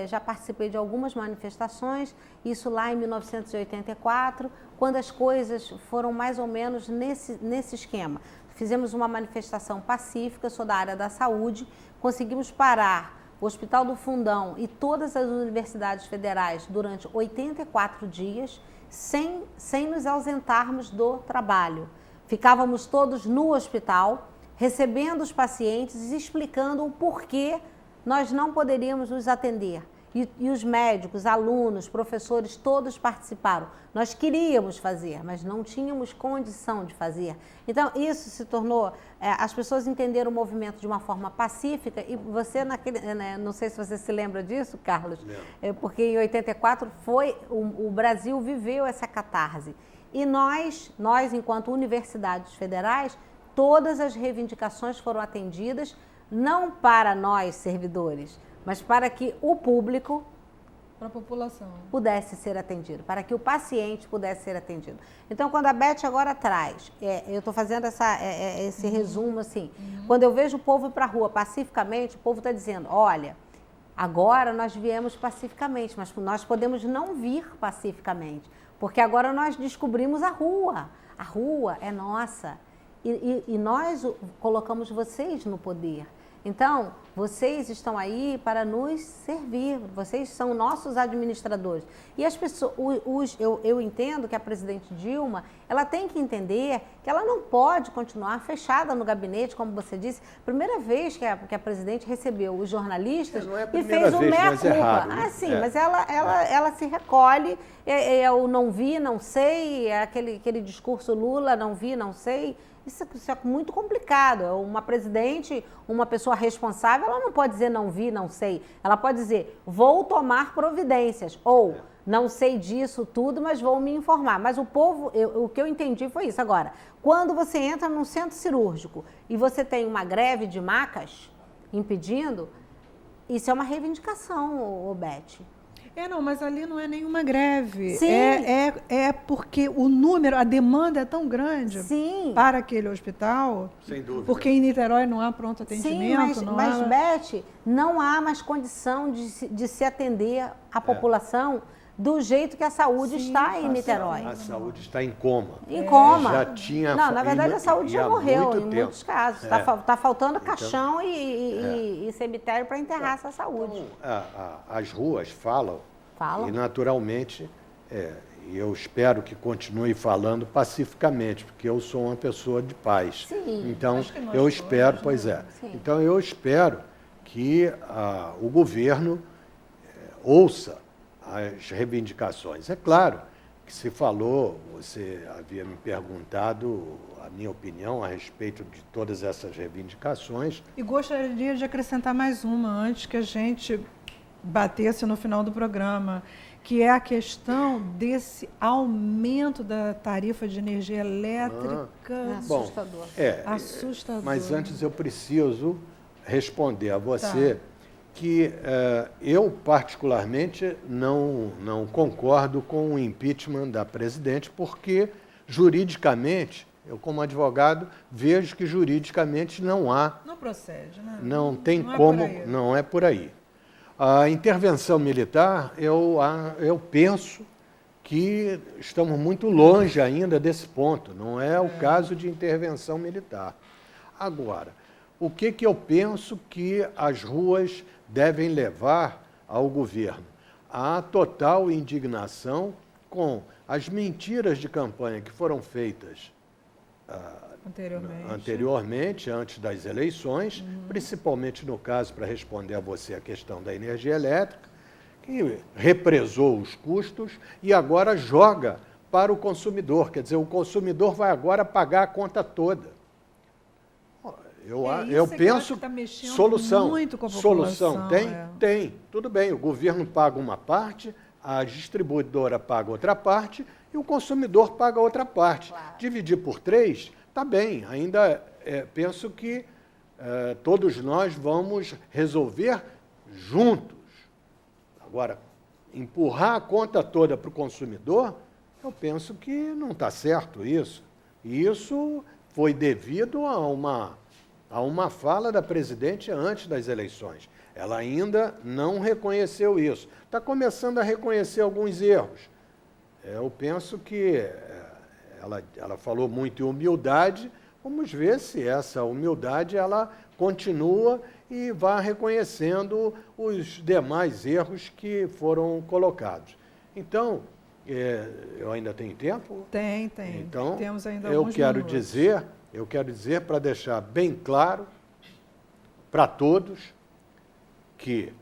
já participei de algumas manifestações, isso lá em 1984, quando as coisas foram mais ou menos nesse esquema. Fizemos uma manifestação pacífica, sou da área da saúde, conseguimos parar o Hospital do Fundão e todas as universidades federais durante 84 dias, sem nos ausentarmos do trabalho. Ficávamos todos no hospital, recebendo os pacientes e explicando o porquê nós não poderíamos nos atender. E os médicos, alunos, professores, todos participaram. Nós queríamos fazer, mas não tínhamos condição de fazer. Então, isso se tornou... as pessoas entenderam o movimento de uma forma pacífica e você, não sei se você se lembra disso, Carlos, porque em 84 o Brasil viveu essa catarse. E nós, enquanto universidades federais, todas as reivindicações foram atendidas, não para nós, servidores, mas para que o público, para a população, pudesse ser atendido, para que o paciente pudesse ser atendido. Então, quando a Beth agora traz, eu estou fazendo esse resumo assim, quando eu vejo o povo ir para a rua pacificamente, o povo está dizendo, olha, agora nós viemos pacificamente, mas nós podemos não vir pacificamente, porque agora nós descobrimos a rua é nossa. E nós colocamos vocês no poder. Então, vocês estão aí para nos servir, vocês são nossos administradores. E as pessoas, eu entendo que a presidente Dilma, ela tem que entender que ela não pode continuar fechada no gabinete, como você disse. Primeira vez que a presidente recebeu os jornalistas e fez o meia-culpa. Mas ela se recolhe, eu não vi, não sei, aquele discurso Lula, não vi, não sei. Isso é muito complicado. Uma presidente, uma pessoa responsável, ela não pode dizer não vi, não sei. Ela pode dizer vou tomar providências ou não sei disso tudo, mas vou me informar. Mas o povo, o que eu entendi foi isso. Agora, quando você entra num centro cirúrgico e você tem uma greve de macas impedindo, isso é uma reivindicação, Beth. Não, mas ali não é nenhuma greve. Sim. É porque o número, a demanda é tão grande Sim. para aquele hospital. Sem dúvida. Porque em Niterói não há pronto atendimento. Sim, não mas há... Beth, não há mais condição de se atender a população do jeito que a saúde está em Niterói. A saúde está em coma. Em coma. Já tinha... Não, na verdade a saúde já morreu em tempo. muitos casos. Está faltando caixão e cemitério para enterrar essa saúde. Então, as ruas falam. Falam. E naturalmente, eu espero que continue falando pacificamente, porque eu sou uma pessoa de paz. Sim. Então, eu espero, Então, eu espero que o governo ouça as reivindicações. É claro que se falou, você havia me perguntado a minha opinião a respeito de todas essas reivindicações. E gostaria de acrescentar mais uma, antes que a gente batesse no final do programa, que é a questão desse aumento da tarifa de energia elétrica. Assustador. Assustador. Mas antes eu preciso responder a você que eu, particularmente, não concordo com o impeachment da presidente, porque, juridicamente, eu, como advogado, vejo que juridicamente não há... Não procede, né? Não tem como, não é por aí. A intervenção militar, eu penso que estamos muito longe ainda desse ponto. Não é o caso de intervenção militar. Agora, o que eu penso que as ruas devem levar ao governo? A total indignação com as mentiras de campanha que foram feitas anteriormente, antes das eleições, principalmente no caso, para responder a você a questão da energia elétrica, que represou os custos e agora joga para o consumidor. Quer dizer, o consumidor vai agora pagar a conta toda. Eu penso, tá mexendo solução, muito com a população, solução tem, tudo bem, o governo paga uma parte, a distribuidora paga outra parte e o consumidor paga outra parte. Claro. Dividir por 3, está bem, ainda penso que todos nós vamos resolver juntos. Agora, empurrar a conta toda para o consumidor, eu penso que não está certo isso. E isso foi devido a uma fala da presidente antes das eleições. Ela ainda não reconheceu isso. Está começando a reconhecer alguns erros. Eu penso que ela falou muito em humildade. Vamos ver se essa humildade ela continua e vai reconhecendo os demais erros que foram colocados. Então, eu ainda tenho tempo? Tem. Então, temos ainda eu quero dizer, para deixar bem claro para todos, que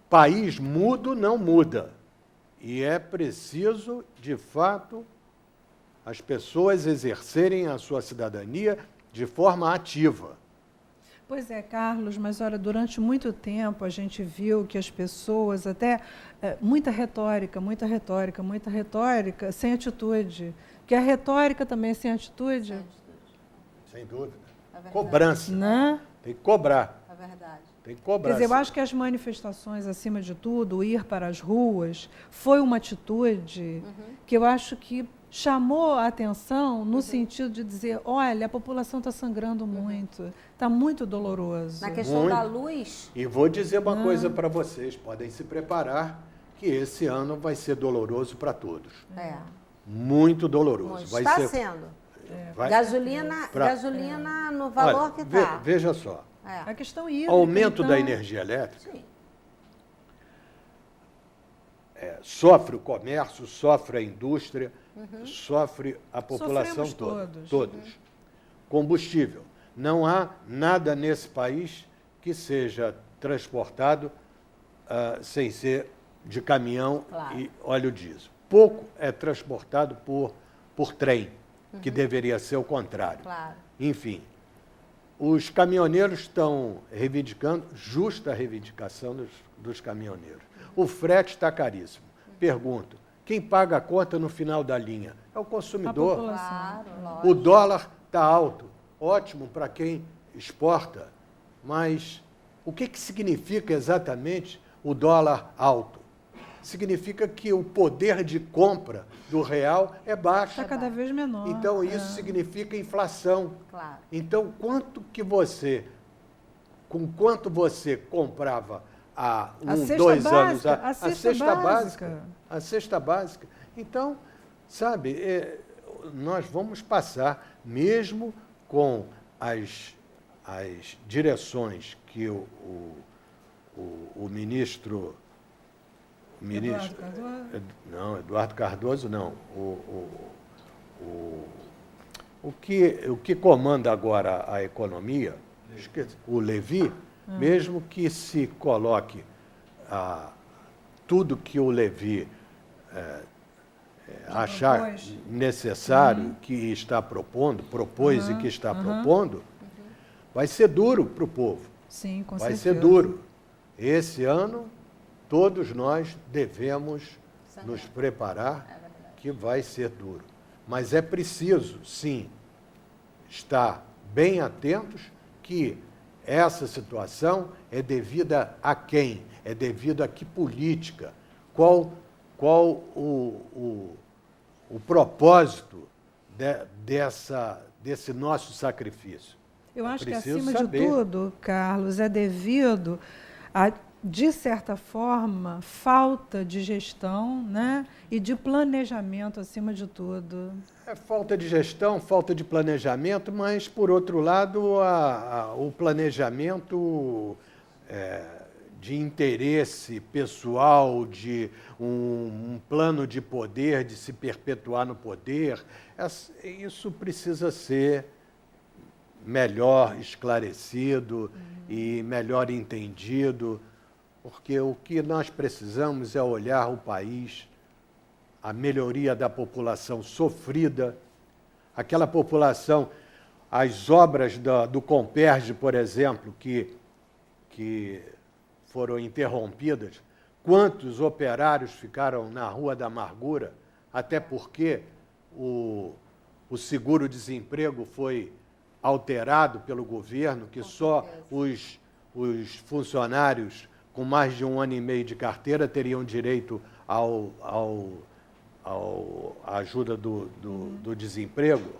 país mudo não muda. E é preciso, de fato, as pessoas exercerem a sua cidadania de forma ativa. Pois é, Carlos, mas olha, durante muito tempo a gente viu que as pessoas, até muita retórica, sem atitude. Porque a retórica também é sem atitude. Sem dúvida. Cobrança. Né? Tem que cobrar. É verdade. Tem que cobrar. Quer dizer, eu acho que as manifestações, acima de tudo, o ir para as ruas, foi uma atitude que eu acho que chamou a atenção no sentido de dizer, olha, a população está sangrando muito, está muito doloroso. Na questão da luz... E vou dizer uma coisa para vocês, podem se preparar, que esse ano vai ser doloroso para todos. Muito doloroso. Vai ser... sendo. Gasolina no valor. Olha, que está. Veja só. A questão hídrica, aumento da energia elétrica. Sofre o comércio, sofre a indústria, sofre a população toda. Todos. Combustível. Não há nada nesse país que seja transportado sem ser de caminhão e óleo diesel. Pouco é transportado por trem, que deveria ser o contrário. Enfim, os caminhoneiros estão reivindicando, justa reivindicação dos caminhoneiros. O frete está caríssimo. Pergunto, quem paga a conta no final da linha? É o consumidor. O dólar está alto, ótimo para quem exporta, mas o que significa exatamente o dólar alto? significa que o poder de compra do real é baixo. Está cada vez menor. Então, isso significa inflação. Claro. Então, com quanto você comprava há 2 anos a cesta básica. Então, sabe, nós vamos passar, mesmo com as direções que o ministro... Eduardo Cardoso? Não, Eduardo Cardoso não. O que comanda agora a economia, o Levi, mesmo que se coloque tudo que o Levi achar necessário, que está propôs e que está propondo, vai ser duro para o povo. Sim, com vai certeza. ser duro. Esse ano, todos nós devemos nos preparar, que vai ser duro. Mas é preciso, sim, estar bem atentos que essa situação é devida a quem? É devido a que política? Qual o propósito desse nosso sacrifício? Eu acho que, preciso acima saber. de tudo, Carlos, é devido a, de certa forma, falta de gestão, né? E de planejamento, acima de tudo. É falta de gestão, falta de planejamento, mas, por outro lado, o planejamento de interesse pessoal, de um plano de poder, de se perpetuar no poder, isso precisa ser melhor esclarecido e melhor entendido, porque o que nós precisamos é olhar o país, a melhoria da população sofrida, aquela população, as obras do Comperj, por exemplo, que foram interrompidas, quantos operários ficaram na Rua da Amargura, até porque o seguro-desemprego foi alterado pelo governo, que só os funcionários com mais de 1 ano e meio de carteira teriam direito à ajuda do desemprego.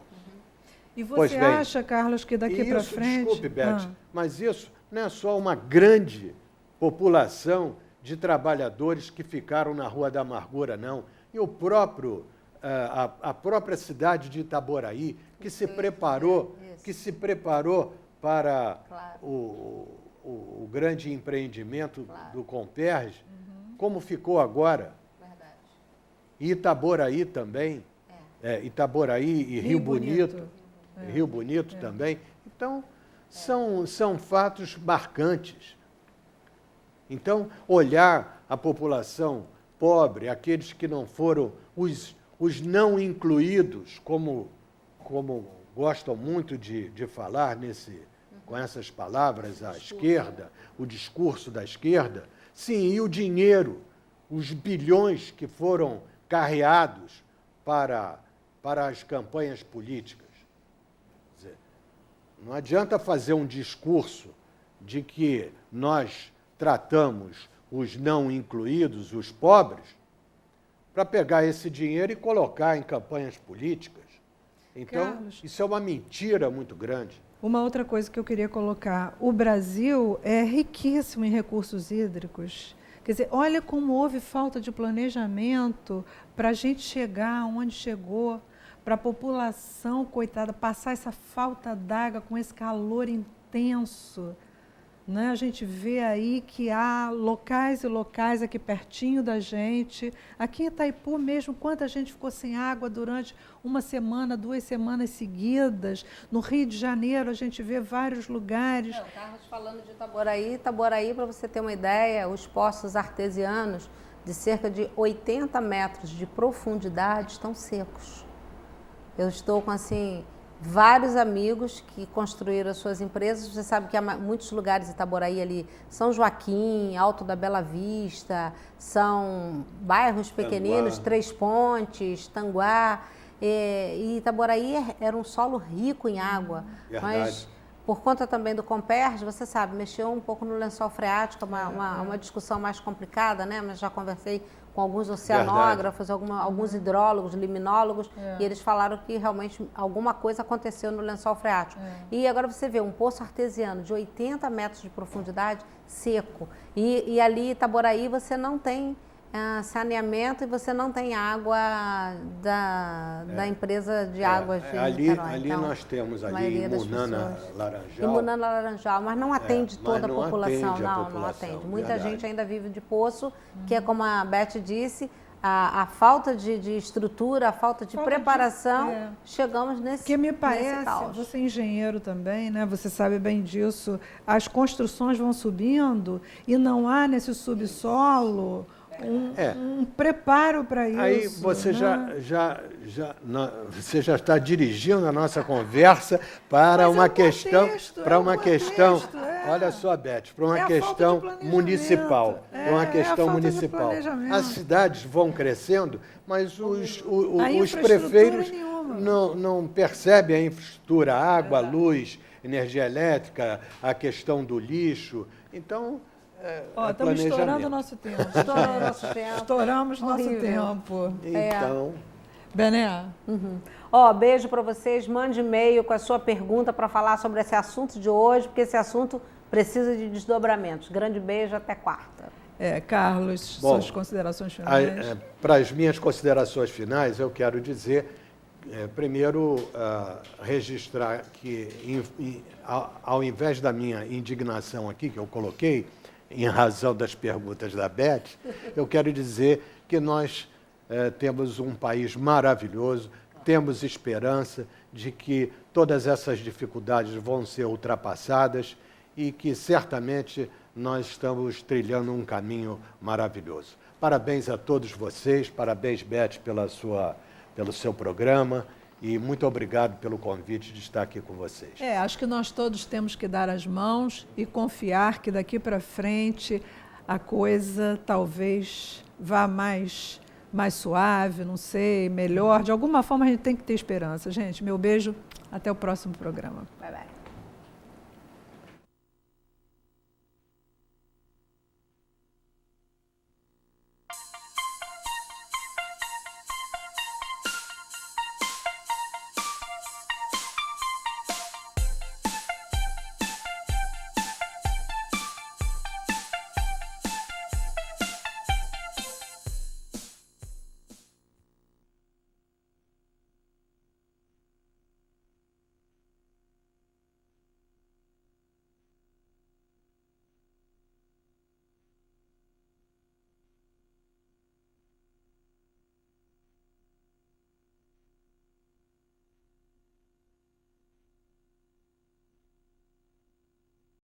E você acha, Carlos, que daqui para frente... Desculpe, Beth, mas isso não é só uma grande população de trabalhadores que ficaram na Rua da Amargura, não. E a própria cidade de Itaboraí, que se preparou para o grande empreendimento do Comperj, como ficou agora. Verdade. E Itaboraí também, Itaboraí e Rio Bonito. Rio Bonito também. Então, são fatos marcantes. Então, olhar a população pobre, aqueles que não foram, os não incluídos, como gostam muito de falar com essas palavras, a esquerda, o discurso da esquerda, sim, e o dinheiro, os bilhões que foram carreados para as campanhas políticas. Quer dizer, não adianta fazer um discurso de que nós tratamos os não incluídos, os pobres, para pegar esse dinheiro e colocar em campanhas políticas. Então, Carlos, isso é uma mentira muito grande. Uma outra coisa que eu queria colocar, o Brasil é riquíssimo em recursos hídricos. Quer dizer, olha como houve falta de planejamento para a gente chegar onde chegou, para a população, coitada, passar essa falta d'água com esse calor intenso. Né? A gente vê aí que há locais e locais aqui pertinho da gente. Aqui em Itaipu mesmo, quanta gente ficou sem água durante 1 semana, 2 semanas seguidas. No Rio de Janeiro, a gente vê vários lugares. O Carlos falando de Itaboraí, para você ter uma ideia, os poços artesianos de cerca de 80 metros de profundidade estão secos. Eu estou com, vários amigos que construíram as suas empresas. Você sabe que há muitos lugares de Itaboraí ali, São Joaquim, Alto da Bela Vista, são bairros pequeninos, Tanguá. Três Pontes, Tanguá. E Itaboraí era um solo rico em água. Verdade. Mas, por conta também do Comperj, você sabe, mexeu um pouco no lençol freático, uma discussão mais complicada, né? Mas já conversei com alguns oceanógrafos, alguns hidrólogos, liminólogos, e eles falaram que realmente alguma coisa aconteceu no lençol freático. E agora você vê um poço artesiano de 80 metros de profundidade, seco. E ali em Itaboraí você não tem saneamento e você não tem água da empresa de águas de Niterói. Ali então, nós temos ali Imunana Laranjal. Imunana Laranjal, mas não atende toda a população. Não atende. Muita gente ainda vive de poço, que é como a Beth disse, a falta de estrutura, a falta de preparação, chegamos nesse Que me parece, você é engenheiro também, né? Você sabe bem disso, as construções vão subindo e não há nesse subsolo um preparo para isso. Aí você você já está dirigindo a nossa conversa para uma questão, olha só, Beth, para uma questão municipal, As cidades vão crescendo, mas os prefeitos não percebem a infraestrutura, água, luz, energia elétrica, a questão do lixo. Então, estamos estourando o nosso tempo. Estouramos nosso tempo. Então... Bené. Beijo para vocês. Mande e-mail com a sua pergunta para falar sobre esse assunto de hoje, porque esse assunto precisa de desdobramentos. Grande beijo, até quarta. Carlos, suas considerações finais. Para as minhas considerações finais, eu quero dizer, primeiro, registrar que, ao invés da minha indignação aqui, que eu coloquei, em razão das perguntas da Beth, eu quero dizer que nós temos um país maravilhoso, temos esperança de que todas essas dificuldades vão ser ultrapassadas e que certamente nós estamos trilhando um caminho maravilhoso. Parabéns a todos vocês, parabéns, Beth, pelo seu programa. E muito obrigado pelo convite de estar aqui com vocês. Acho que nós todos temos que dar as mãos e confiar que daqui para frente a coisa talvez vá mais suave, não sei, melhor. De alguma forma a gente tem que ter esperança. Gente, meu beijo, até o próximo programa. Bye, bye.